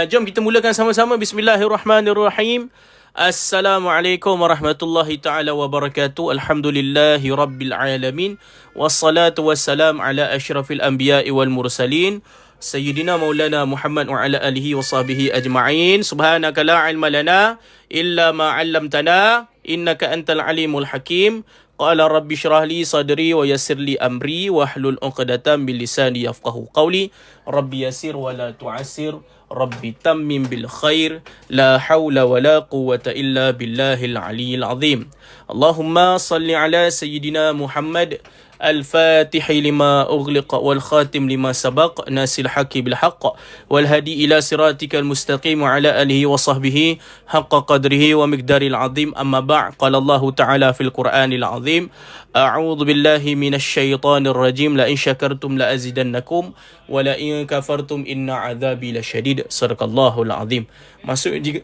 Jom kita mulakan sama-sama. Bismillahirrahmanirrahim. Assalamualaikum warahmatullahi ta'ala wabarakatuh. Alhamdulillahi rabbil alamin. Wassalatu wassalam ala ashrafil anbiya'i wal mursalin. Sayyidina maulana Muhammad wa ala alihi wa sahbihi ajma'in. Subhanaka la ilma lana illa ma 'allamtana innaka antal alimul hakim. Qala rabbi syrah li sadri wa yassir li amri wahlul 'uqdatam min lisani yafqahu qawli. Rabbi yassir wa la tu'assir. Rabbi tammim bil khair. La hawla wa la quwwata illa billahil aliyyil azim. Allahumma salli ala sayyidina Muhammad الفاتح لما أغلق والخاتم لما سبق ناصر الحق بالحق والهدي إلى صراطك المستقيم وعلى آله وصحبه حق قدره ومقدار العظيم. أما بعد، قال الله تعالى في القرآن العظيم: أعوذ بالله من الشيطان الرجيم لئن شكرتم لأزيدنكم ولئن كفرتم إن عذابي لشديد. صدق الله العظيم. Maksud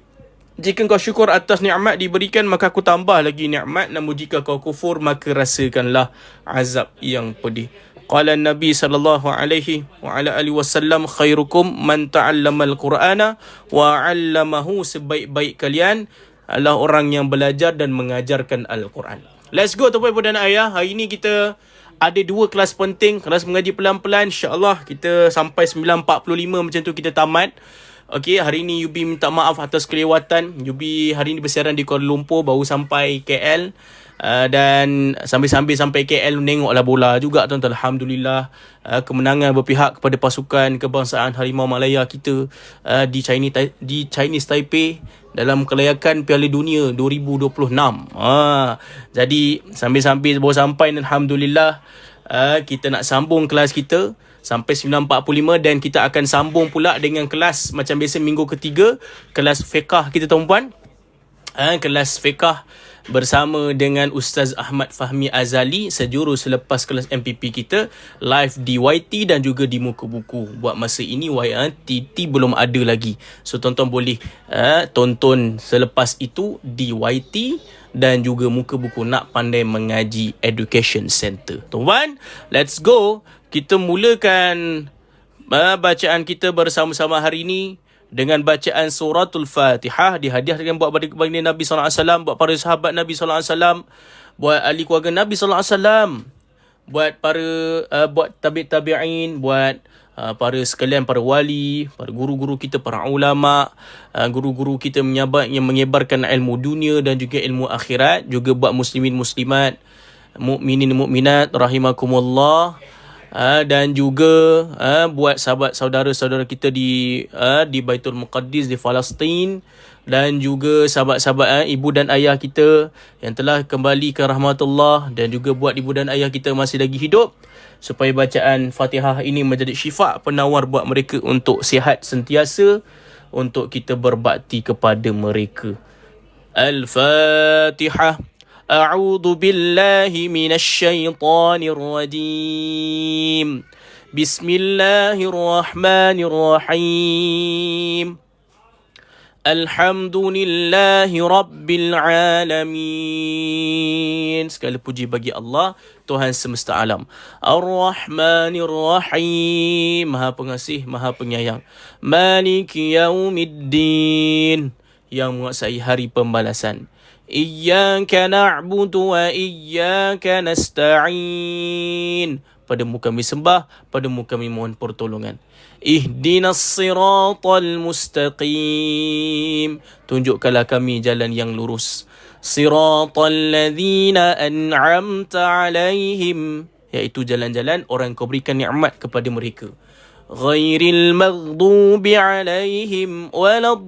jika kau syukur atas nikmat diberikan, maka aku tambah lagi nikmat. Namun jika kau kufur, maka rasakanlah azab yang pedih. Qala Nabi sallallahu alaihi wa ala alihi wasallam: khairukum man ta'allama al-Qur'ana wa 'allamahu. Sebaik-baik kalian adalah orang yang belajar dan mengajarkan Al-Quran. Let's go tuan-puan dan ayah. Hari ini kita ada dua kelas penting. Kelas mengaji pelan-pelan, insya-Allah kita sampai 9.45 macam tu kita tamat. Okey, hari ini Yubi minta maaf atas kelewatan. Yubi hari ini bersiaran di Kuala Lumpur, baru sampai KL. Dan sampai KL menengoklah bola juga tuan-tuan. Alhamdulillah, kemenangan berpihak kepada pasukan kebangsaan Harimau Malaya kita di Chinese Taipei dalam kelayakan Piala Dunia 2026. Jadi sambil baru sampai, alhamdulillah, kita nak sambung kelas kita sampai 9.45 dan kita akan sambung pula dengan kelas macam biasa minggu ketiga, kelas fiqah kita tuan-puan. Kelas fiqah bersama dengan Ustaz Ahmad Fahmi Azali, sejurus selepas kelas MPP kita live di YT dan juga di Muka Buku. Buat masa ini TT belum ada lagi, so tonton boleh tonton selepas itu di YT dan juga Muka Buku Nak Pandai Mengaji Education Center. Tuan-tuan, let's go. Kita mulakan bacaan kita bersama-sama hari ini dengan bacaan suratul Fatihah, dihadiahkan buat baginda Nabi sallallahu alaihi wasallam, buat para sahabat Nabi sallallahu alaihi wasallam, buat ahli keluarga Nabi sallallahu alaihi wasallam, buat para buat tabi'in, buat para sekalian, para wali, para guru-guru kita, para ulama, guru-guru kita yang menyebarkan ilmu dunia dan juga ilmu akhirat, juga buat muslimin muslimat, mukminin mukminat rahimakumullah. Dan juga buat sahabat saudara-saudara kita di Baitul Muqaddis di Palestin, dan juga sahabat-sahabat ibu dan ayah kita yang telah kembali ke rahmatullah, dan juga buat ibu dan ayah kita masih lagi hidup, supaya bacaan Fatihah ini menjadi syifa penawar buat mereka untuk sihat sentiasa, untuk kita berbakti kepada mereka. Al-Fatihah. أعوذ بالله من الشيطان الرجيم. بسم الله الرحمن الرحيم. الحمد لله رب العالمين. Segala puji bagi Allah, Tuhan semesta alam. Ar-Rahmanir Rahim. Maha pengasih, maha penyayang. Maliki yaumiddin. Yang menguasai hari pembalasan. Iyyaka na'budu wa iyyaka nasta'in. Padamu kami sembah, padamu kami mohon pertolongan. Ihdinas siratal mustaqim. Tunjukkanlah kami jalan yang lurus. Siratal ladzina an'amta alaihim. Iaitu jalan-jalan orang kau berikan nikmat kepada mereka. Ghairil maghdubi alaihim waladdallin.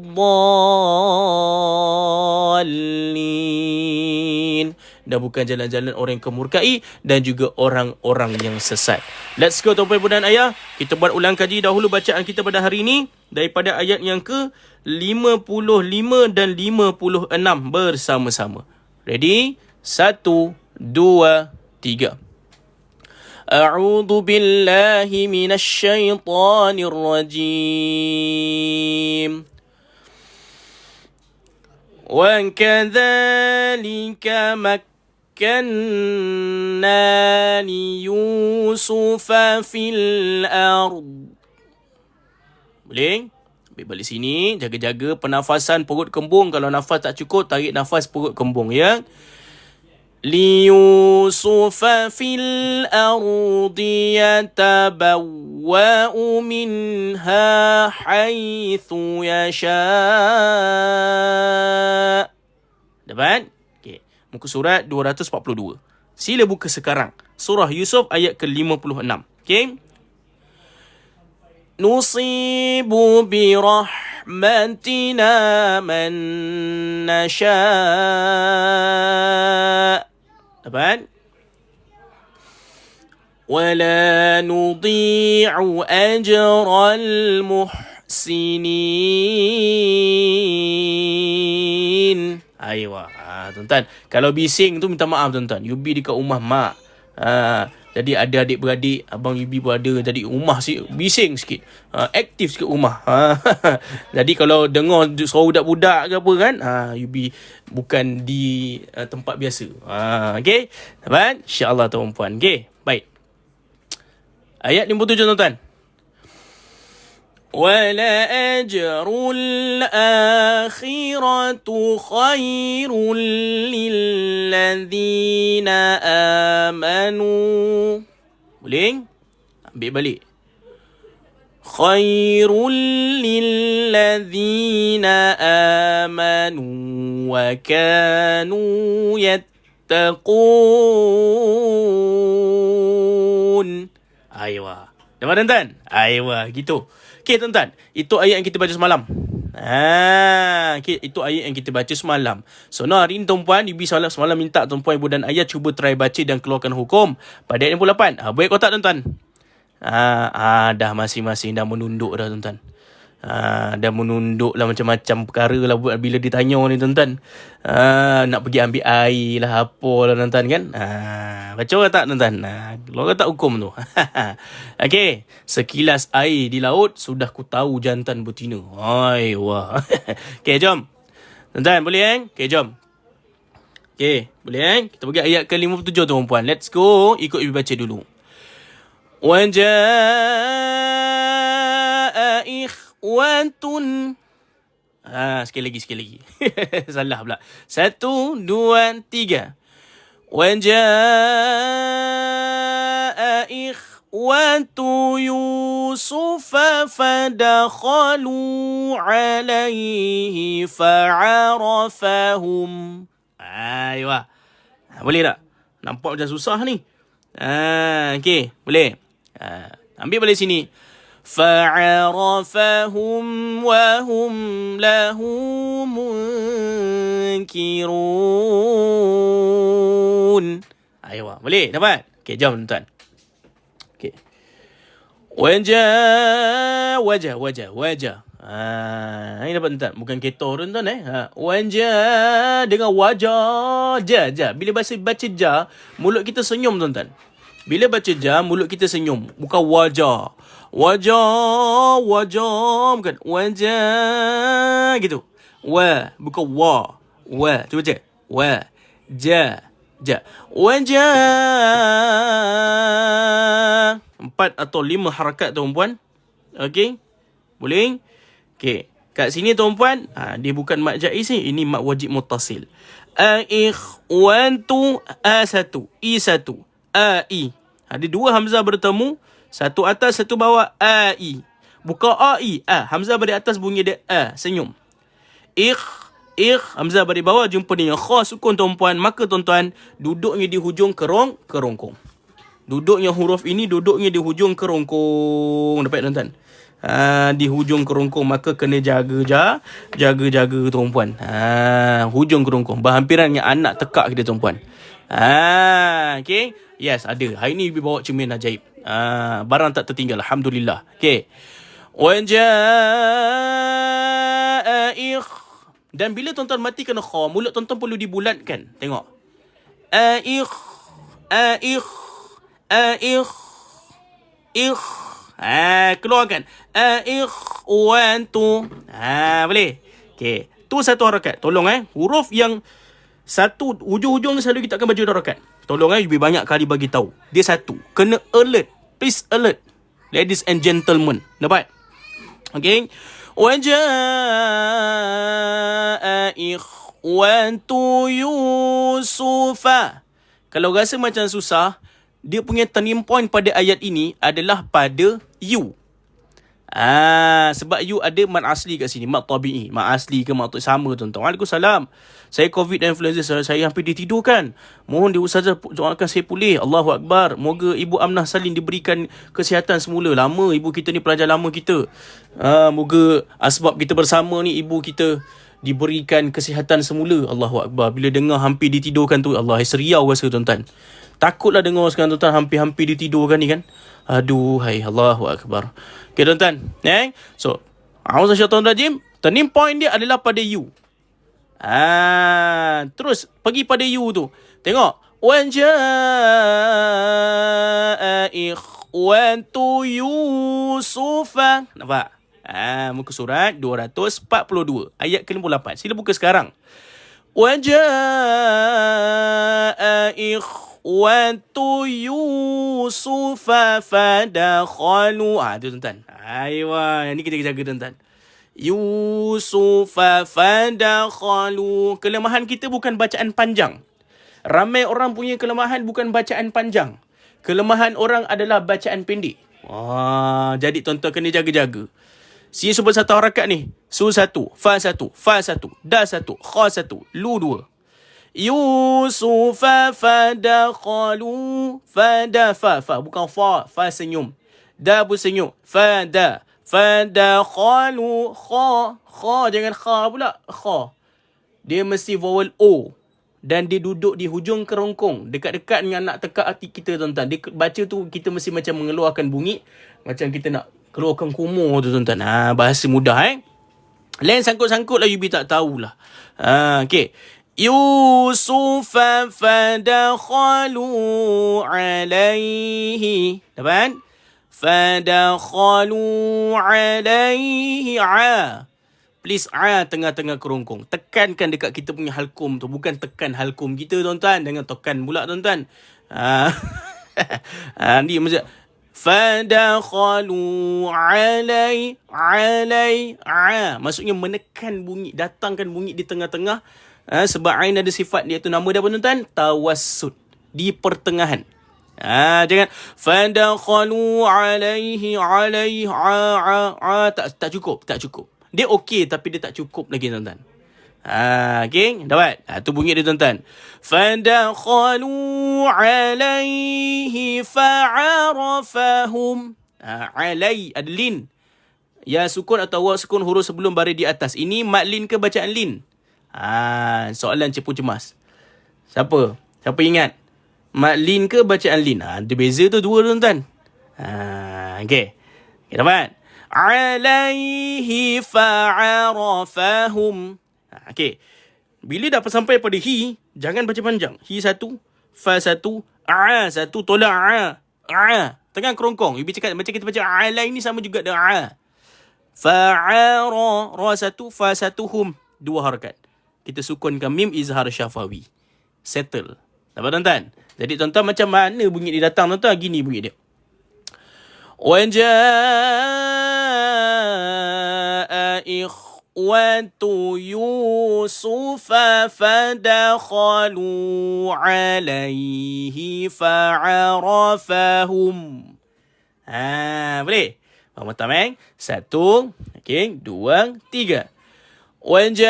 Dan bukan jalan-jalan orang yang kemurkai dan juga orang-orang yang sesat. Let's go tuan-tuan dan ayah. Kita buat ulang kaji dahulu bacaan kita pada hari ini daripada ayat yang ke-55 dan 56 bersama-sama. Ready? 1, 2, 3. أعوذ بالله من الشيطان الرجيم. وكذلك مكنا ليوسف في الأرض. Boleh? Ambil balik sini. Jaga-jaga pernafasan perut kembung. Kalau nafas tak cukup, tarik nafas perut kembung, ya. ليوسف في الأرض يتبوأ منها حيث يشاء. Dapat? Okay. Muka surat 242. Sila buka sekarang. Surah Yusuf ayat ke-56. Okay? نصيب برحمتنا من نشاء. Dapat? ولا نضيع أجر المحسنين. Aywa. Tuan-tuan, kalau bising tu minta maaf tuan-tuan. Yubi dekat rumah mak. Jadi ada adik-beradik, abang Yubi pun ada. Jadi rumah bising sikit. Aktif sikit rumah. Jadi kalau dengar suara budak-budak ke apa kan, Yubi bukan di tempat biasa. Okay? Dapat? InsyaAllah tuan-puan. Okay? Baik. Ayat 57 tuan-tuan. وَلَأَجْرُ الْآخِرَةُ خَيْرٌ لِلَّذِينَ آمَنُوا. Boleh? Ambil balik. خَيْرٌ لِلَّذِينَ آمَنُوا وَكَانُوا يَتَّقُونَ. Aywa. Dapat tuan-tuan? Aywa, gitu. Okey tuan-tuan, itu ayat yang kita baca semalam. Okay, itu ayat yang kita baca semalam. So hari ni tuan-puan, Ibu semalam minta tuan-puan ibu dan ayah cuba try baca dan keluarkan hukum pada ayat 68. Baik kotak tuan-tuan. Dah masing-masing dah menunduk dah tuan-tuan. Dah menunduk lah macam-macam perkara lah bila ditanya ni tuan-tuan. Nak pergi ambil air lah apa lah tuan-tuan kan. Baca ke tak tuan-tuan? Keluar tak hukum tu? Okey, sekilas air di laut sudah ku tahu jantan betina. Wah. Okey, jom. Tuan-tuan boleh Okey, jom. Okey, boleh Kita pergi ayat ke-57 tuan-puan. Let's go. Ikut Ibu baca dulu. Waja'a ikhwatun. Sekali lagi. Salah pula. 1, 2, 3. وجاء إخوة يوسف فدخلوا عليه فعرفهم. Aywa. Boleh tak? Nampak macam susah ni. Okey, boleh. Ambil balik sini. فعرفهم وهم له منكرون. Aywa, boleh? Dapat? Okey, jom tuan. Okey. Wajah. Ini dapat tuan. Bukan ketor tuan Wajah dengan wajah. Ja. Bila baca ja, mulut kita senyum tuan. Bila baca ja, mulut kita senyum. Bukan wajah. Wajah, bukan. Wajah, gitu. Bukan wa. Cuba baca. Ja. Wajah. 4 atau 5 harakat tuan-puan. Okey? Boleh? Okey. Kat sini tuan-puan, dia bukan mat jaiz ni. Ini mat wajib muttasil. Ikhwantu A1. I1. AI. Ada 2 hamzah bertemu. Satu atas, satu bawah. AI. Bukan AI. Hamzah balik atas bunyi dia senyum. Hamzah balik bawah jumpa dengan kha sukun tuan-puan. Maka tuan-tuan, duduknya di hujung kerongkong. Duduknya huruf ini duduknya di hujung kerongkong. Dapat tuan-tuan? Di hujung kerongkong. Maka kena jaga tuan-puan. Hujung kerongkong. Berhampiran dengan anak tekak kita tuan-puan. Okay. Yes, ada. Hari ni Ibu bawa cermin ajaib. Barang tak tertinggal. Alhamdulillah. Okay. Dan bila tuan-tuan matikan kha, mulut tuan-tuan perlu dibulatkan. Tengok. Keluarkan. Ikhwantu. Boleh? Okay. Tu satu harakat. Tolong huruf yang satu hujung-hujung selalu kita akan baca 2 harakat. Tolong lebih banyak kali bagi tahu. Dia satu. Kena alert. Please alert. Ladies and gentlemen. Dapat? Okay. Waja'a ikhwatu Yusufa. Kalau rasa macam susah, dia punya turning point pada ayat ini adalah pada you. Sebab you ada mat asli kat sini, mat tabi'i. Mat asli ke mat sama, tuan-tuan. Waalaikumsalam. Saya COVID dan influenza, saya hampir ditidurkan. Mohon ustazah doakan saya pulih. Allahu Akbar. Moga Ibu Amnah Salim diberikan kesihatan semula. Lama ibu kita ni, pelajar lama kita. Moga sebab kita bersama ni, ibu kita diberikan kesihatan semula. Allahu Akbar. Bila dengar hampir ditidurkan tu, Allah, seriau rasa, tuan-tuan. Takutlah dengar sekarang, tuan-tuan, hampir ditidurkan ni kan. Aduh, hai, Allahu Akbar. Okay, tuan-tuan. So, A'udzubillahi turning point dia adalah pada you. Terus, pergi pada you tu. Tengok. Waja'a ikhwatu Yusufa. Nampak? Muka surat 242. Ayat ke-58. Sila buka sekarang. Waja'a ikhwatu Yusufa fadakhalu. Tu tuan-tuan. Aywa, ni kita jaga, tuan-tuan. Yusufa fadakhalu. Kelemahan kita bukan bacaan panjang. Ramai orang punya kelemahan bukan bacaan panjang. Kelemahan orang adalah bacaan pendek. Jadi tuan-tuan kena jaga-jaga. Si sebut satu harakat ni. Su satu, fa satu, fa satu, da satu, kha satu, lu dua. Yusufa fadakhalu. Fada, fa bukan fa, fa senyum. Da pun senyum. Fada, fadakhalu. Kha, jangan kha pula. Kha. Dia mesti vowel O. Dan dia duduk di hujung kerongkong. Dekat-dekat dengan nak tekak hati kita, tuan-tuan. Dia baca tu, kita mesti macam mengeluarkan bunyi. Macam kita nak keluarkan kumur tu, tuan-tuan. Bahasa mudah, Lain sangkut-sangkut lah, you tak tahulah. Okay. Yusufa fadakhalu alaihi. Dapat? Fadakhalu alaihi. Please, tengah-tengah kerongkong. Tekankan dekat kita punya halkum tu. Bukan tekan halkum kita, tuan-tuan. Jangan tekan pula, tuan-tuan. Ni macam fadakhalu alai. Maksudnya menekan bunyi, datangkan bunyi di tengah-tengah. Sebab ain ada sifat dia tu, nama dia apa, tuan-tuan? Tawassut. Di pertengahan. Jangan fadakhalu alaihi tak cukup. Dia okey tapi dia tak cukup lagi, tuan-tuan. Okay, dapat? Tu bunyi dia, tuan-tuan. Fadakhalu alaihi fa'arafahum. Alai ada lin. Ya sukun atau waw sukun huruf sebelum baris di atas. Ini mat lin ke bacaan lin? Soalan cepu cemas. Siapa ingat? Mat lin ke bacaan lin? Ada beza tu dua, tuan-tuan. Okay, dapat? Alaihi fa'arafahum. Okay. Bila dah sampai pada hi, jangan baca panjang. Hi satu, fa satu, satu, tolak tengah kerongkong. You cakap macam kita baca alai ni sama juga dengan fa'ara, ra satu, fa satu, hum. Dua harakat. Kita sukunkan mim izhar syafawi. Settle. Dapat, tuan-tuan? Jadi tuan-tuan macam mana bunyi dia datang, tuan-tuan? Gini bunyi dia. Waja'a ikhwatu Yusufa fadakhalu alaihi fa'arafahum. Boleh? Faham, satu, okay, dua, tiga. Waja'a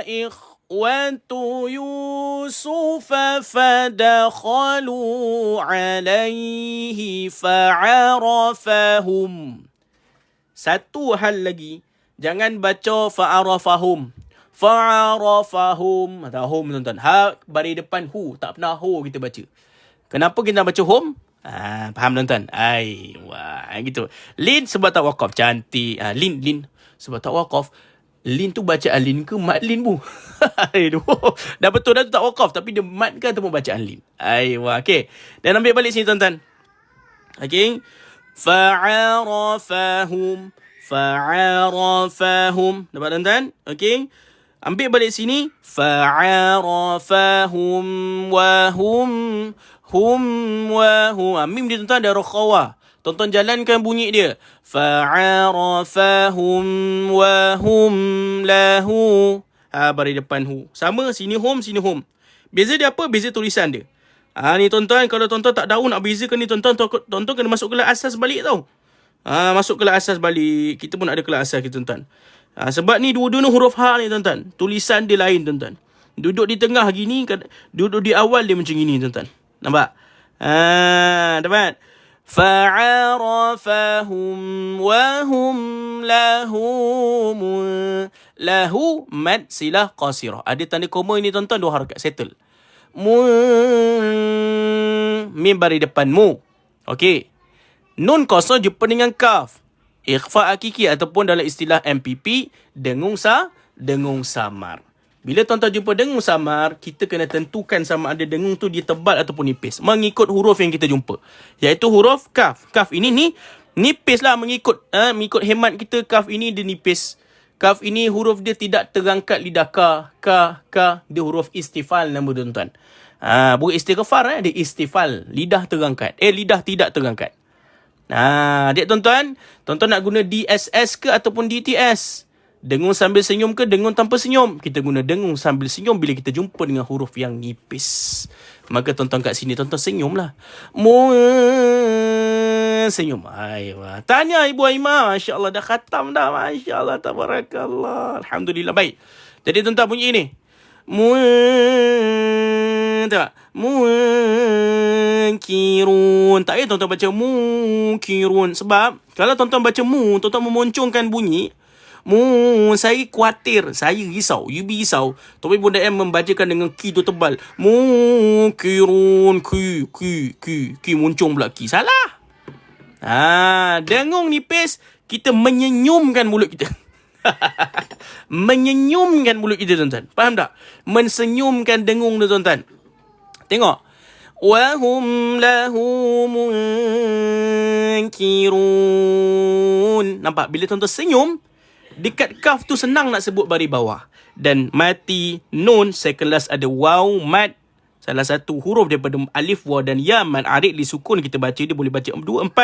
ikhwatu Yusufa fadakhalu alaihi fa'arafahum. Satu hal lagi, jangan baca fa'arafahum. Fa'arafahum. Atau hum, tuan-tuan. Ha baris depan hu, tak pernah ho kita baca. Kenapa kita nak baca hum? Faham, tuan-tuan? Wah, gitu. Lin sebab tak waqaf. Cantik. Lin sebab tak waqaf. Lin tu bacaan lin ke mat lin bu? Dah betul dah tu tak waqaf. Tapi dia mat ke ataupun bacaan lin? Wah, okay. Dan ambil balik sini, tuan-tuan. Okay. Fa'arafahum. Dapat, tuan-tuan? Okay. Ambil balik sini. Fa'arafahum wahum. Mim dia, tuan-tuan, ada rokhawah. Tonton jalankan bunyi dia. Fa'arafahum wa hum lahu. Baris depan hu. Sama, sini hum, sini hum. Beza dia apa? Beza tulisan dia. Ni tuan-tuan, kalau tuan-tuan tak tahu nak bezakan ni, tuan-tuan kena masuk kelas asas balik tau. Masuk kelas asas balik. Kita pun ada kelas asas kita, tuan-tuan. Sebab ni dua-dua ni huruf ha ni, tuan-tuan. Tulisan dia lain, tuan-tuan. Duduk di tengah gini, duduk di awal dia macam gini, tuan-tuan. Nampak? Dapat? Fa'arafahum wa hum lahu mad silah qasirah. Ada tanda koma ini, tuan-tuan, 2 harakat settle. Mim baris depan mu. Okey. Nun kosong jumpa dengan kaf. Ikhfa hakiki ataupun dalam istilah MPP dengung samar. Bila tuan-tuan jumpa dengung samar, kita kena tentukan sama ada dengung tu dia tebal ataupun nipis. Mengikut huruf yang kita jumpa. Iaitu huruf kaf. Kaf ini nipis lah mengikut hemat kita. Kaf ini dia nipis. Kaf ini huruf dia tidak terangkat lidah ka. Dia huruf istifal nama tuan-tuan. Bukan istighfar, dia istifal. Lidah terangkat. Lidah tidak terangkat. Adik tuan-tuan nak guna DSS ke ataupun DTS? Dengung sambil senyum ke dengung tanpa senyum? Kita guna dengung sambil senyum bila kita jumpa dengan huruf yang nipis. Maka tuan-tuan kat sini, tuan-tuan senyumlah. Senyum. Tanya Ibu Aimah. Masya Allah dah khatam dah. Masya Allah, tabarakallah. Alhamdulillah. Baik. Jadi tuan-tuan bunyi ni. Munkirun. Tak payah tuan-tuan baca munkirun. Sebab kalau tuan-tuan baca tuan-tuan memoncongkan bunyi. Saya khawatir. Saya risau. You be risau. Tapi Bunda M membacakan dengan ki tu tebal. Munkirun. Ki. Muncung pula ki. Salah. Dengung nipis. Kita menyenyumkan mulut kita. Menyenyumkan mulut kita, tuan-tuan. Faham tak? Mensenyumkan dengung tu, tuan-tuan. Tengok. Wahum lahu munkirun. Nampak? Bila tuan-tuan senyum, dekat kaf tu senang nak sebut baris bawah. Dan mati nun, second last ada waw, mad. Salah satu huruf daripada alif, waw dan ya, mad arid li sukun. Kita baca dia boleh baca 2, 4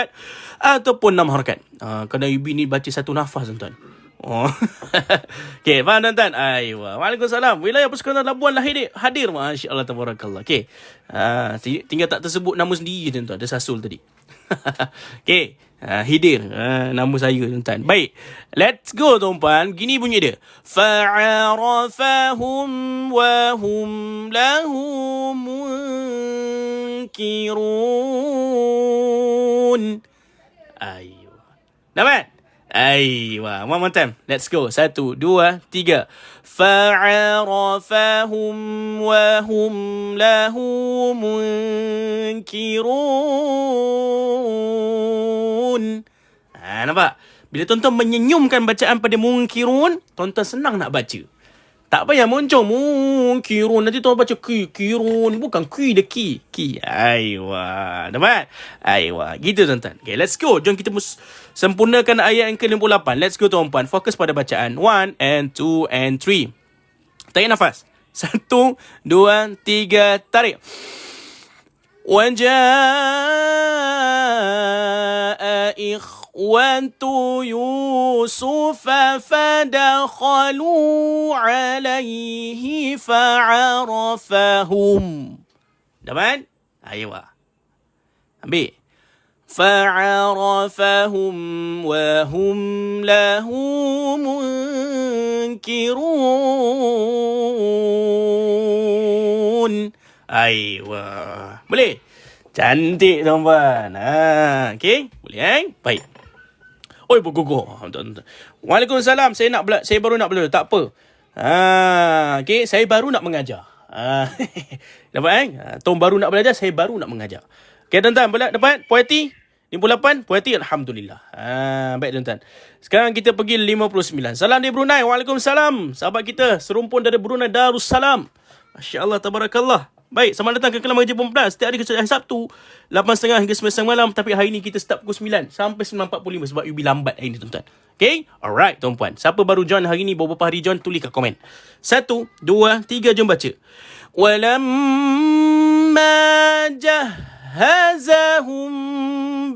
ataupun 6 harakat. Kadang Yubi ni baca satu nafas, tuan-tuan. Okay, faham tuan-tuan? Waalaikumsalam. Wilayah Persekutuan Labuan lah hadir. Masya Allah, tabarakallah. Okay. Tinggal tak tersebut nama sendiri, tuan-tuan. Ada sasul tadi. Okay. Hidir. Nama saya, tuan-tuan. Baik. Let's go, tuan-tuan. Gini bunyi dia. Fa'arafahum wa hum lahu munkirun. Dapat? One more time. Let's go. 1, 2, 3. Fa'arafahum wa hum lahu munkirun. Nampak? Bila tuan-tuan menyenyumkan bacaan pada munkirun, tuan-tuan senang nak baca. Tak payah muncul munkirun. Nanti tuan baca kirun. Bukan ki dia ki. Dapat? Gitu, tuan-tuan. Okay, let's go. Jom kita sempurnakan ayat yang ke-58. Let's go, tuan-tuan. Fokus pada bacaan. 1 and 2 and 3. Tarik nafas. 1, 2, 3. Tarik. Waja'a ikhwatu Yusuf fadakhalu alaihi fa'arafahum. Dapat? Ambil. Fa'arafahum wa hum lahu munkirun. Boleh? Cantik, tuan-tuan. Okay? Boleh, Baik. Oi, bergugur. Waalaikumsalam. Saya baru nak belajar. Tak apa. Okay, saya baru nak mengajar. Dapat, Tom baru nak belajar, saya baru nak mengajar. Okay, tuan-tuan. Dapat? Puati? 58? Puati? Alhamdulillah. Baik, tuan-tuan. Sekarang kita pergi 59. Salam dari Brunei. Waalaikumsalam. Sahabat kita, serumpun dari Brunei Darussalam. Masya Allah, tabarakallah. Baik, selamat datang ke Kelam Mengaji Perempuan. Setiap hari kecuali hari Sabtu 8.30 hingga 9 malam. Tapi hari ni kita start pukul 9 sampai 9.45 sebab Yubi lambat hari ni, tuan-tuan. Okay? Alright, tuan-puan. Siapa baru join hari ni, beberapa hari join, tulis kat komen. 1, 2, 3, jom baca. Walamma jahazahum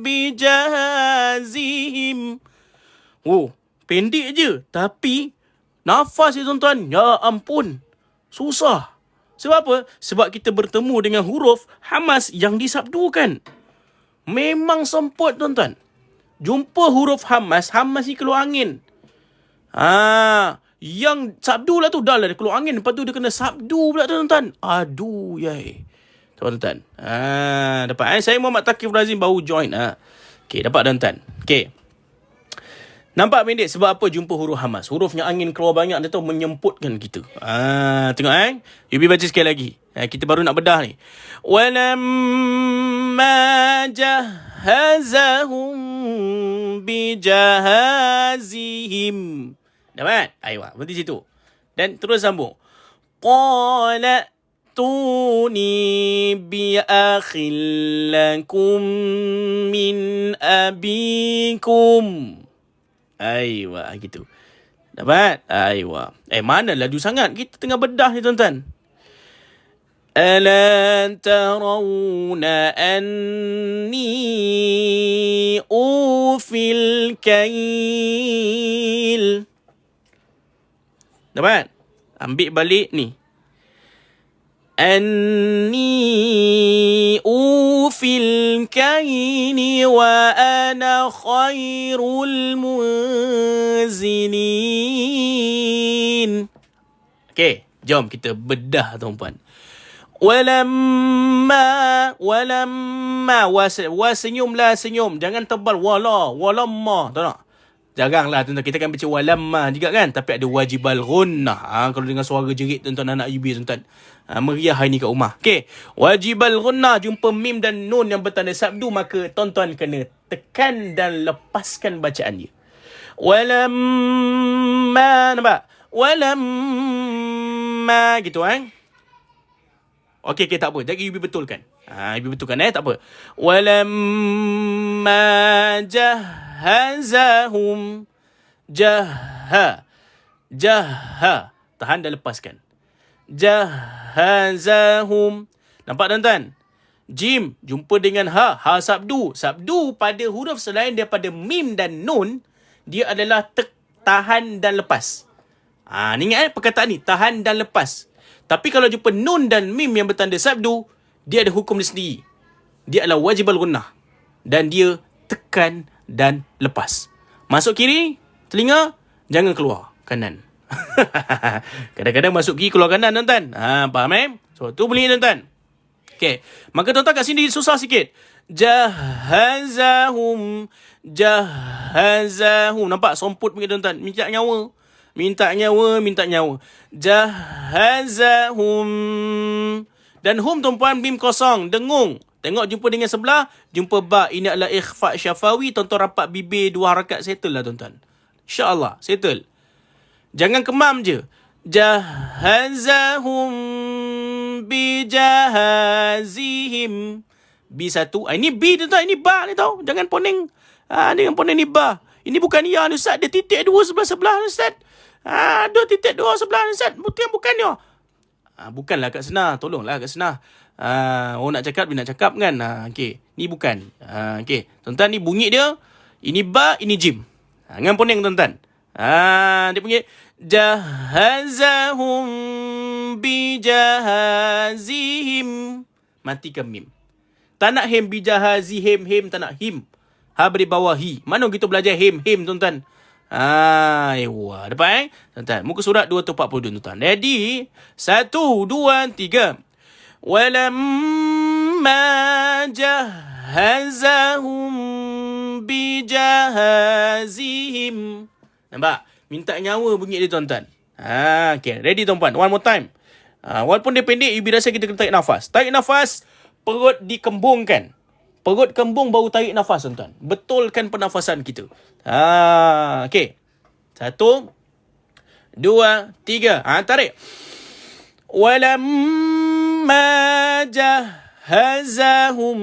bijahazihim. Oh, pendek je. Tapi nafas dia tuan-tuan, ya ampun, susah. Sebab apa? Sebab kita bertemu dengan huruf hamas yang disabdukan. Memang semput tuan-tuan. Jumpa huruf hamas, hamas ni keluar angin. Yang sabdu lah tu, dah lah dia keluar angin. Lepas tu dia kena sabdu pula tuan-tuan. Aduh, yai. Tuan-tuan. Dapat. Saya Muhammad Taqif Razim baru join. Okay, dapat tuan-tuan. Okay. Nampak pendek sebab apa jumpa huruf hamas. Hurufnya angin keluar banyak, dia tu menyemputkan kita. Tengok Yubi baca sekali lagi. Kita baru nak bedah ni. Walamma jahazahum bijahazihim. Dapat? Aywa, berhenti situ. Dan terus sambung. Qala tuni bi akhil lakum min abikum. Aywa, gitu. Dapat? Aywa. Mana laju sangat? Kita tengah bedah ni tuan-tuan. Alan tarawna anni ufil kail. Dapat? Ambil balik ni. Anni ufil kaini wa ana khairul munzilin. Okay, jom kita bedah tuan-puan. Walamma senyumlah senyum, jangan tebal walamma, tahu tak? Jaranglah tuan-tuan, kita kan baca walamma juga kan, tapi ada wajibal ghunnah. Kalau dengar suara jerit tuan-tuan anak Yubi tuan-tuan, meriah hari ni kat rumah. Okey, wajibal ghunnah, jumpa mim dan nun yang bertanda sabdu, maka tuan-tuan kena tekan dan lepaskan bacaan dia. Walamma, nampak? Walamma gitu Okey, tak apa. Jadi Yubi betulkan. Yubi betulkan tak apa. Walamma jahazahum. Jaha. Tahan dan lepaskan. Jahazahum. Nampak tuan-tuan? Jim jumpa dengan ha. Ha sabdu. Sabdu pada huruf selain daripada mim dan nun, dia adalah tahan dan lepas. Ni ingat perkataan ni. Tahan dan lepas. Tapi kalau jumpa nun dan mim yang bertanda sabdu, dia ada hukum dia sendiri. Dia adalah wajib al-gunnah. Dan dia tekan dan lepas. Masuk kiri, telinga, jangan keluar kanan. Kadang-kadang masuk kiri, keluar kanan, tuan-tuan. Faham So, tu bunyi, tuan-tuan. Okay. Maka tuan-tuan kat sini susah sikit. Jahazahum. Nampak? Somput punya, tuan-tuan. Minta nyawa. Jahazahum. Dan hum tuan-puan, mim kosong, dengung. Tengok jumpa dengan sebelah, jumpa ba. Ini adalah ikhfa syafawi. Tuan-tuan rapat bibir 2 harakat, settle lah tuan-tuan. InsyaAllah, settle. Jangan kemam je. Jahazahum bijahazihim. B1. Ini B tuan-tuan, ini ba ni tau. Jangan poning. Dengan poning ni ba. Ini bukan ya ni Ustaz. Dia titik 2 sebelah-sebelah ni Ustaz. 2 titik 2 sebelah ni Ustaz. Bukan ya. Bukanlah Kak Senah. Tolonglah Kak Senah. Orang nak cakap, dia nak cakap kan. Okey. Ni bukan. Okey. Tuan-tuan, ni bunyi dia. Ini ba, ini jim. Dengan poning tuan-tuan. Dia bunyi. Jahazahum bijahazihim. Matikan mim. Tak nak him bijahazihim. Him tak nak him. Beri bawah hi. Mana kita belajar him tuan-tuan? Dapat tuan-tuan, muka surat 242 tuan-tuan. Ready? 1, 2, 3. Walamma jahazahum bijahazihim. Nampak? Minta nyawa bunyi dia tuan-tuan. Okay, ready tuan-tuan. One more time. Walaupun dia pendek, Yubi rasa kita kena tarik nafas. Tarik nafas, perut dikembungkan. Perut kembung baru tarik nafas tuan-tuan. Betulkan pernafasan kita. Okay. 1, 2, 3. Tarik. Walamma jahazahum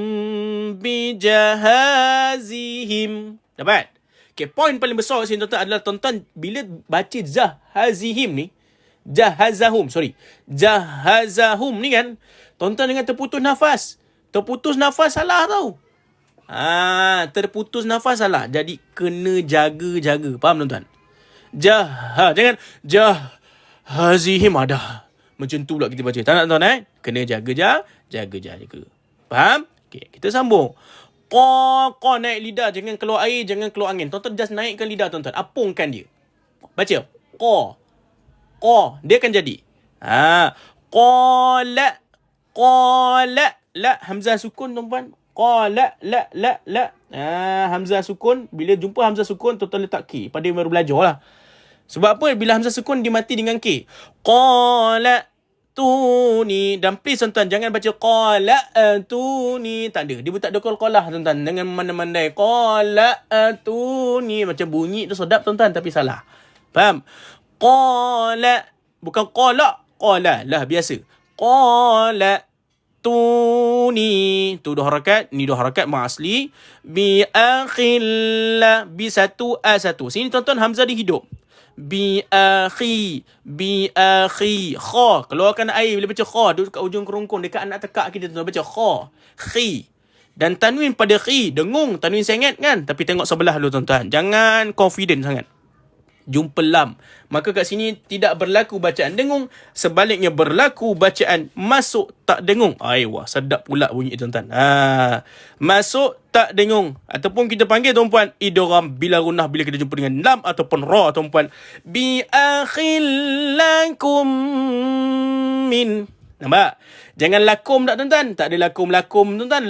bijahazihim. Dapat? Okay, poin paling besar sini tuan-tuan adalah tuan-tuan bila baca jahazihim ni, jahazahum ni kan, tuan-tuan dengan terputus nafas. Terputus nafas salah tau. Terputus nafas salah. Jadi kena jaga-jaga. Faham tuan-tuan? Jangan hazihim ada. Macam tu pula kita baca. Tak nak tuan Kena jaga. Faham? Okay, kita sambung. Qa naik lidah, jangan keluar air, jangan keluar angin. Tuan-tuan just naikkan lidah tuan-tuan. Apungkan dia. Baca. Qa. Dia akan jadi. Qala. La hamzah sukun tuan-tuan. Qala la. Hamzah sukun. Bila jumpa hamzah sukun, tuan-tuan letak K. Pada baru belajar lah. Sebab apa? Bila hamzah sukun dia mati dengan K. Qala tuni. Dan please tuan-tuan jangan baca qala tuni. Tak ada. Dia pun tak ada qalqalah tuan-tuan. Dengan memandai-mandai. Qala tuni. Macam bunyi tu sedap tuan-tuan tapi salah. Faham? Qala. Bukan qala. Qala lah biasa. Qala tuni. Tu dua harakat. Ni dua harakat ma'asli. Bi akhilla. Bi satu a satu. Sini tuan-tuan hamzah dia hidup. Bi akhi. Kha. Keluarkan air bila baca kha. Duduk kat ujung kerongkong dekat anak tekak kita tuan baca kha. Khi. Dan tanwin pada khi. Dengung. Tanwin sengit kan. Tapi tengok sebelah dulu tuan-tuan. Jangan confident sangat. Jumpa lam. Maka kat sini tidak berlaku bacaan dengung. Sebaliknya berlaku bacaan masuk tak dengung. Wah, sedap pula bunyi tuan-tuan. Masuk tak dengung. Ataupun kita panggil tuan-puan idgham bila gunah bila kita jumpa dengan lam ataupun ra tuan-puan. Bi akhillakum min. Nampak? Jangan lakum tak tuan-tuan. Tak ada lakum tuan-tuan.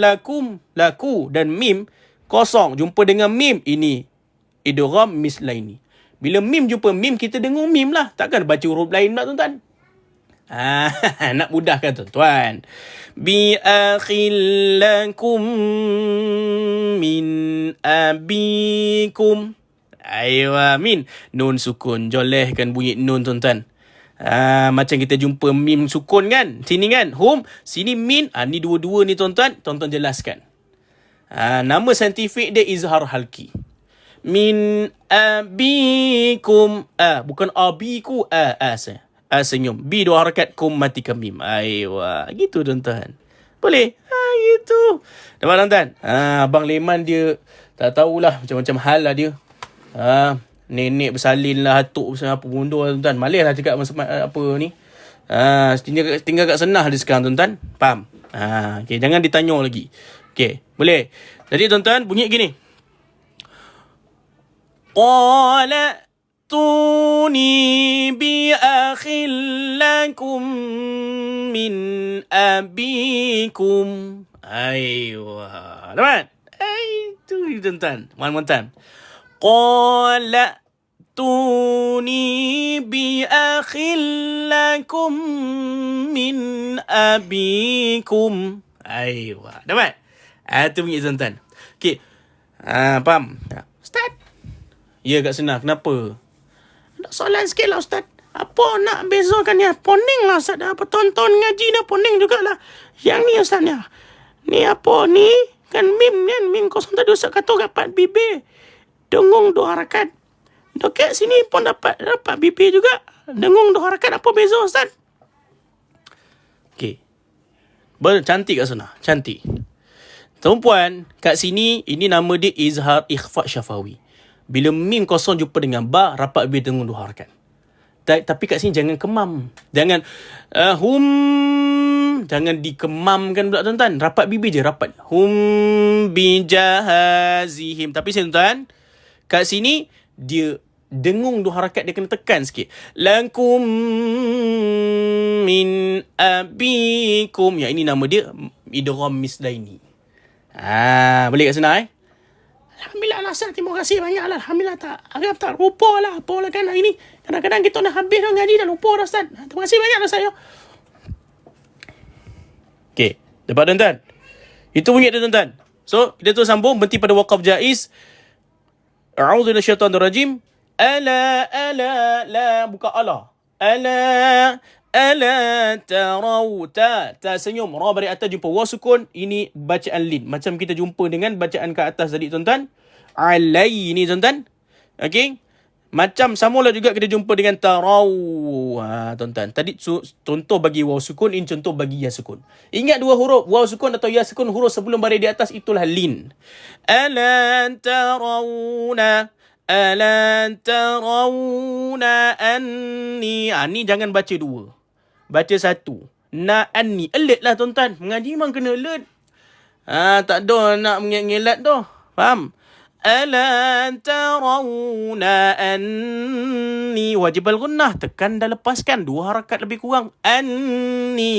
Laku dan mim kosong. Jumpa dengan mim. Ini idgham mislaini. Bila mim jumpa mim, kita dengung mim lah. Takkan baca huruf lain pula tuan-tuan. Nak mudahkan tuan-tuan. Bi akhillakum min abikum. Aywa min. Nun sukun. Jolehkan bunyi nun tuan-tuan. Macam kita jumpa mim sukun kan. Sini kan. Hum. Sini min. Ni dua-dua ni tuan-tuan. Tuan-tuan jelaskan. Nama saintifik dia izhar halki. Min abikum. Bukan abiku. Senyum. B dua harakat. Kum matikan mim. Aywa. Gitu tuan-tuan. Boleh? Gitu. Nampak tuan-tuan? Abang Leman dia tak tahulah. Macam-macam hal lah dia. Nenek bersalin lah. Hatuk apa mundur tuan-tuan. Malih lah cakap apa ni. Tinggal kat senah dia sekarang tuan-tuan. Faham? Okay, jangan ditanya lagi. Okay. Boleh? Jadi tuan-tuan bunyi gini. Qala tuni bi akhillakum min abikum. Aywa. Nampak? Itu tuan-tuan. One time. Qala tuni bi akhillakum min abikum. Aywa. Nampak? Itu bunyi tuan-tuan. Okay. Faham? Ustaz. Ya, kat senang. Kenapa? Nak soalan sikit lah Ustaz. Apa nak bezakan ni? Poning lah Ustaz. Apa tonton ngaji ni poning jugalah. Yang ni Ustaz ni. Ni apa ni? Kan mim kan. Mim kosong tadi Ustaz kata dapat bibir. Dengung dua harakat. Dekat sini pun dapat bibir juga. Dengung dua harakat. Apa beza Ustaz? Okay. Cantik kat sana. Cantik. Tuan-puan, kat sini ini nama dia izhar ikhfa syafawi. Bila mim kosong jumpa dengan ba, rapat bibir dengung dua harakat. Tapi kat sini jangan kemam. Jangan jangan dikemamkan pula tuan-tuan. Rapat bibir je, rapat. Hum bijahazihim. Tapi tuan-tuan, kat sini dia dengung dua harakat, dia kena tekan sikit. Lakum min abikum. Yang ini nama dia idgham mislaini. Boleh kat sana Alhamdulillah lah Ustaz. Terima kasih banyak lah. Alhamdulillah tak. Agak tak lupa lah. Apa lah kan hari ni. Kadang-kadang kita nak habis dah ngaji dah lupa dah Ustaz. Terima kasih banyak lah saya. Okay. Dapat tuan-tuan? Itu bunyi tuan-tuan. So, kita tu sambung. Berhenti pada waqaf jaiz. A'udhu minasyaitanirrajim. Ala. Bukan ala. Ala tarau. Ta senyum. Ra bari atas jumpa wa sukun. Ini bacaan lin. Macam kita jumpa dengan bacaan ke atas tadi tuan-tuan. Alai ni tuan-tuan. Okay. Macam samalah juga kita jumpa dengan taraw. Tuan-tuan. Tadi contoh bagi waw sukun, ini contoh bagi ya sukun. Ingat dua huruf, waw sukun atau ya sukun, huruf sebelum baris di atas itulah lin. Alan tarawna. Alan tarawna anni. Ni jangan baca dua. Baca satu. Na anni. Alert lah tuan-tuan. Mengaji memang kena alert. Tak ada nak mengelat tu. Faham? Ala tarawna anni. Wajib al-gunnah. Tekan dah lepaskan. 2 harakat lebih kurang. Anni.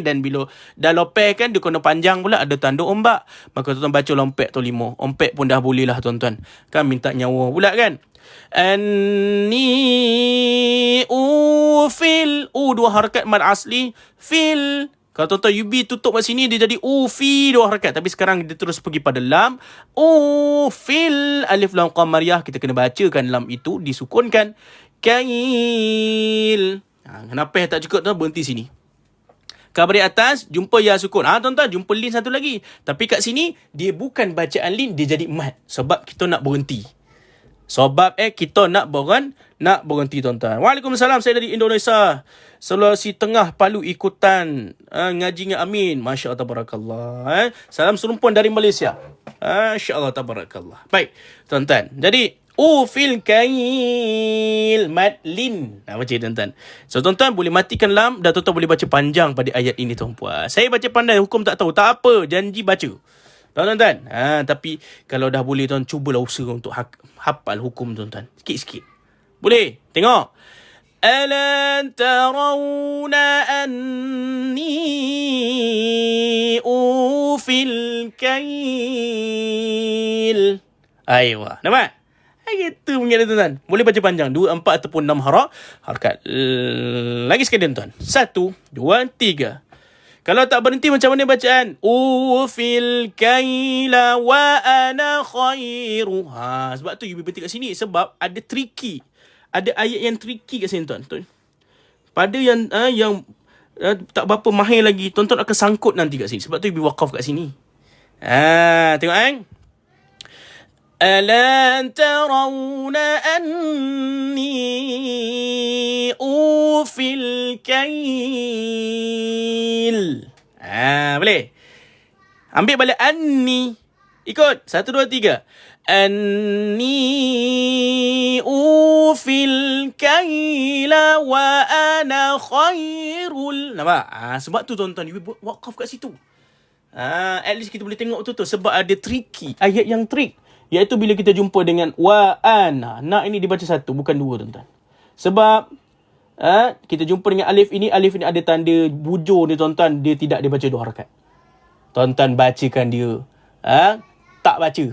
Dan bila dah lopeh kan, dia kena panjang pula. Ada tanduk ombak. Maka tuan-tuan baca lompek tu 5. Ompek pun dah boleh lah tuan-tuan. Kan minta nyawa pula kan. Anni ufil. 2 harakat mad asli. Fil. Kalau tuan-tuan Yubi tutup kat sini, dia jadi ufi 2 harakat. Tapi sekarang dia terus pergi pada lam. Ufil. Alif lam qamariyah. Kita kena bacakan lam itu. Disukunkan. Kail. Kenapa tak cukup tuan? Berhenti sini. Khabar di atas, jumpa ya sukun. Tuan-tuan, jumpa lin satu lagi. Tapi kat sini, dia bukan bacaan lin. Dia jadi mat. Sebab kita nak berhenti. Kita nak berhenti tuan-tuan. Waalaikumsalam, saya dari Indonesia. Sulawesi Tengah, Palu ikutan ngaji dengan Amin. Masya Allah, tabarakallah. Salam serumpun dari Malaysia. Masya Allah, tabarakallah. Baik, tuan-tuan. Jadi, fil kail madlin. Baca tuan-tuan. So, tuan-tuan boleh matikan lam dan tuan-tuan boleh baca panjang pada ayat ini, tuan-puan. Saya baca pandai, hukum tak tahu. Tak apa, janji baca. Tuan-tuan. Tapi kalau dah boleh, tuan, cubalah usaha untuk hafal hukum, tuan-tuan. Sikit-sikit. Boleh? Tengok. Alan tarawna anni ufil kail. Aywa. Nampak? Itu punya tuan-tuan. Boleh baca panjang. 2, 4 ataupun 6 harakat. Lagi sekali tuan. 1, 2, 3. Kalau tak berhenti macam mana bacaan? Ufil kaila wa ana khairu. Sebab tu you berhenti kat sini. Sebab ada tricky. Ada ayat yang tricky kat sini tuan. Pada yang tak berapa mahir lagi, tuan-tuan akan sangkut nanti kat sini. Sebab tu you wakaf kat sini. Tengok Alan tarawna anni ufil kail. Boleh? Ambil balik anni. Ikut. 1, 2, 3. Anni ufil kaila wa ana khairul. Nampak? Sebab tu tuan-tuan, you wakaf kat situ. At least kita boleh tengok tu. Sebab ada tricky. Ayat yang trik. Iaitu bila kita jumpa dengan wa ana. Ini dibaca 1, bukan 2 tuan-tuan. Sebab kita jumpa dengan alif ini ada tanda bujur ni tuan-tuan. Dia tidak dibaca 2 harakat. Tuan-tuan bacakan dia. Tak baca.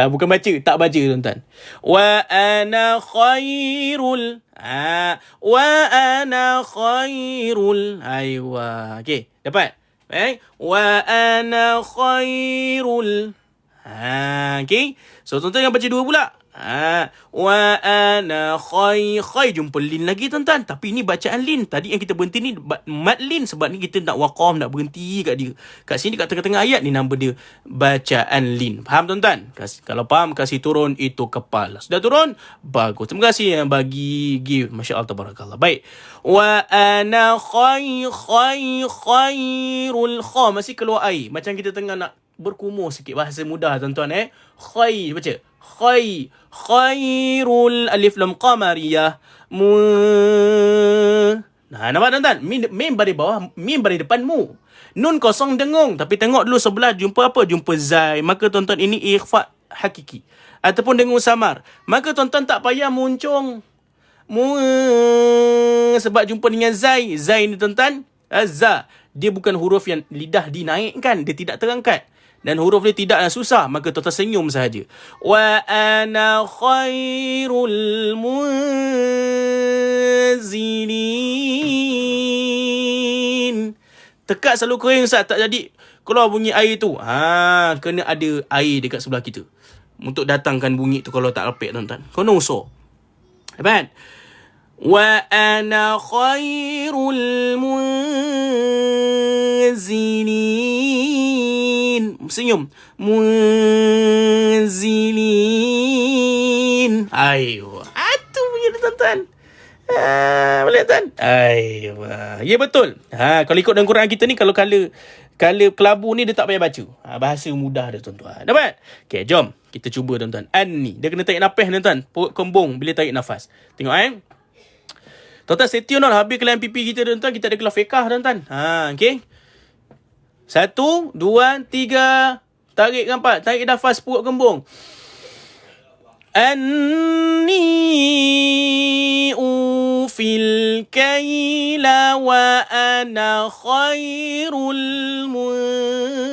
Bukan baca, tak baca tuan-tuan. Wa ana khairul. Wa ana khairul. Aywa. Okey, dapat? Baik. Wa ana khairul. Okay. So tuan-tuan yang baca 2 pula. Wa ana khay. Jumpa lin lagi tuan-tuan. Tapi ni bacaan lin. Tadi yang kita berhenti ni mad lin. Sebab ni kita nak waqaf, nak berhenti kat dia. Kat sini kat tengah-tengah ayat ni nama dia bacaan lin. Faham tuan-tuan? Kalau faham, kasih turun itu kepala. Sudah turun? Bagus. Terima kasih yang bagi give. Masya Allah, tabarakallah. Baik. Wa ana khairul kha. Masih keluar air. Macam kita tengah nak berkumur sikit. Bahasa mudah tuan-tuan. Khay. Baca. Khairul alif lam qamariyah. Nampak tuan-tuan? Mim baris bawah, mim baris depan mu. Nun kosong dengung. Tapi tengok dulu sebelah jumpa apa? Jumpa zai. Maka tuan-tuan ini ikhfa hakiki. Ataupun dengung samar. Maka tuan-tuan tak payah muncung. Sebab jumpa dengan zai. Zai ni tuan-tuan. Za. Dia bukan huruf yang lidah dinaikkan. Dia tidak terangkat. Dan huruf dia tidaklah susah. Maka tuan-tuan senyum sahaja. Wa ana khairul munzilin. Tekak selalu kering Ustaz. Tak jadi keluar bunyi air tu. Kena ada air dekat sebelah kita. Untuk datangkan bunyi tu kalau tak lepek tuan-tuan. Kena usah. Dapat? Wa ana khairul munzilin. Senyum. Munzilin. Aiyo. Itu punya tuan-tuan. Boleh tuan? Aiyo. Ya betul. Kalau ikut dalam Quran kita ni, kalau color kelabu ni dia tak payah baca. Bahasa mudah dia tuan-tuan. Dapat? Okay, jom. Kita cuba tuan-tuan. An ni. Dia kena tarik nafas tuan-tuan. Perut kembung bila tarik nafas. Tengok tuan-tuan stay tune lah. Habis kelas MPP kita tuan-tuan. Kita ada kelas fiqah tuan-tuan. Okay. 1, 2, 3. Tarik nampak. Tarik nafas perut kembung. Anni ufil kaila wa ana khairul munzilin.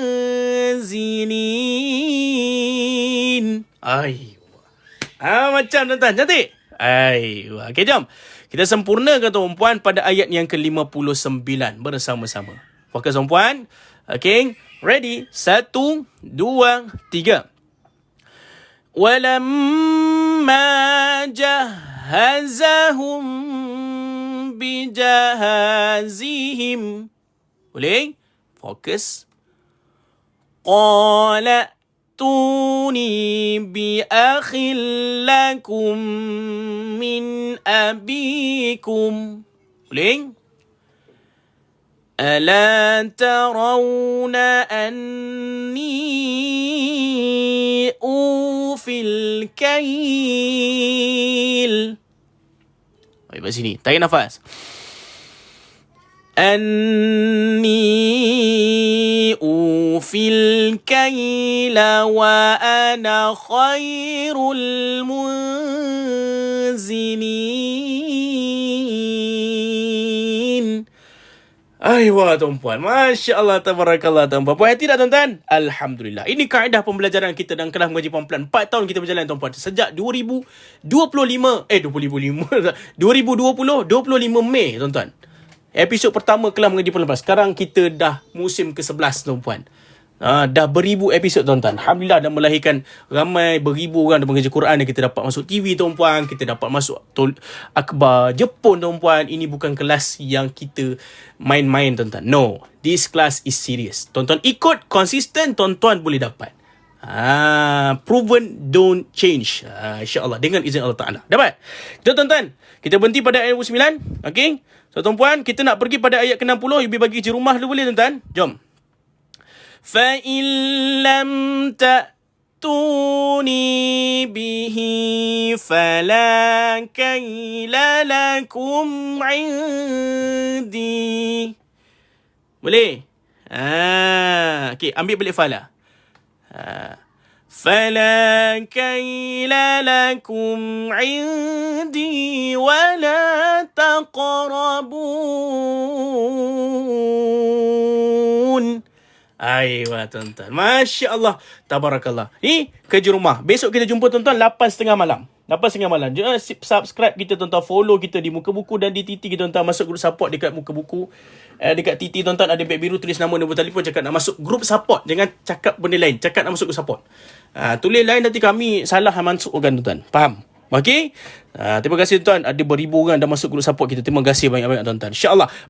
Macam tuan-tuan. Cantik? Okay, jom. Kita sempurnakan tuan-puan pada ayat yang ke-59 bersama-sama. Fokus tuan-puan. Okay. Ready? 1, 2, 3. وَلَمَّا جَهَّزَهُمْ بِجَهَازِهِمْ. Boleh? Fokus. قَالَ ائْتُونِي بِأَخٍ لَكُمْ مِنْ أَبِيكُمْ. Boleh? أَلَا تَرَوْنَ أَنِّي أُوفِي الْكَيْلِ. Baik, kat sini. Tarik nafas. أَنِّي أُوفِي الْكَيْلَ وَأَنَا خَيْرُ الْمُنزِلِينَ. Wah tuan-puan. Masya Allah, tabarakallah tuan-puan. Puas hati tak tuan-tuan? Alhamdulillah. Ini kaedah pembelajaran kita dalam kelas mengaji perempuan. 4 tahun kita berjalan tuan-puan. Sejak 25 Mei tuan-tuan. Episod pertama kelas mengaji perempuan. Sekarang kita dah musim ke-11 tuan-puan. Dah beribu episod tuan-tuan. Alhamdulillah, dah melahirkan ramai beribu orang dah mengaji Quran. Dan kita dapat masuk TV tuan-puan. Kita dapat masuk akhbar Jepun tuan-puan. Ini bukan kelas yang kita main-main tuan-tuan. No, this class is serious. Tuan-tuan ikut konsisten, tuan-tuan boleh dapat. Proven don't change. InsyaAllah dengan izin Allah Ta'ala. Dapat? Kita tuan-tuan, kita berhenti pada ayat 9. Okay. So tuan-puan, kita nak pergi pada ayat ke-60. Ibu bagi kerja rumah dulu boleh tuan-tuan? Jom. فَإِن لَّمْ تَأْتُونِي بِهِ فَلَا كَيْلَ لَكُمْ عِندِي. Boleh? Okay, ambil balik fala. فَلَا كَيْلَ لَكُمْ عِندِي وَلَا تَقْرَبُونَ. Aiwa tuan-tuan. Masya Allah. Tabarakallah. Ni kerja rumah. Besok kita jumpa tuan-tuan 8.30 malam. 8.30 malam. Jangan subscribe kita tuan-tuan. Follow kita di Muka Buku dan di TT kita tuan-tuan. Masuk grup support dekat Muka Buku. Dekat TT tuan-tuan ada beg biru tulis nama nombor telefon. Cakap nak masuk grup support. Jangan cakap benda lain. Cakap nak masuk grup support. Tulis lain nanti kami salah masukkan tuan-tuan. Faham? Okey? Terima kasih tuan-tuan. Ada beribu orang dah masuk grup support kita. Terima kasih banyak-banyak tuan-tuan. InsyaAllah.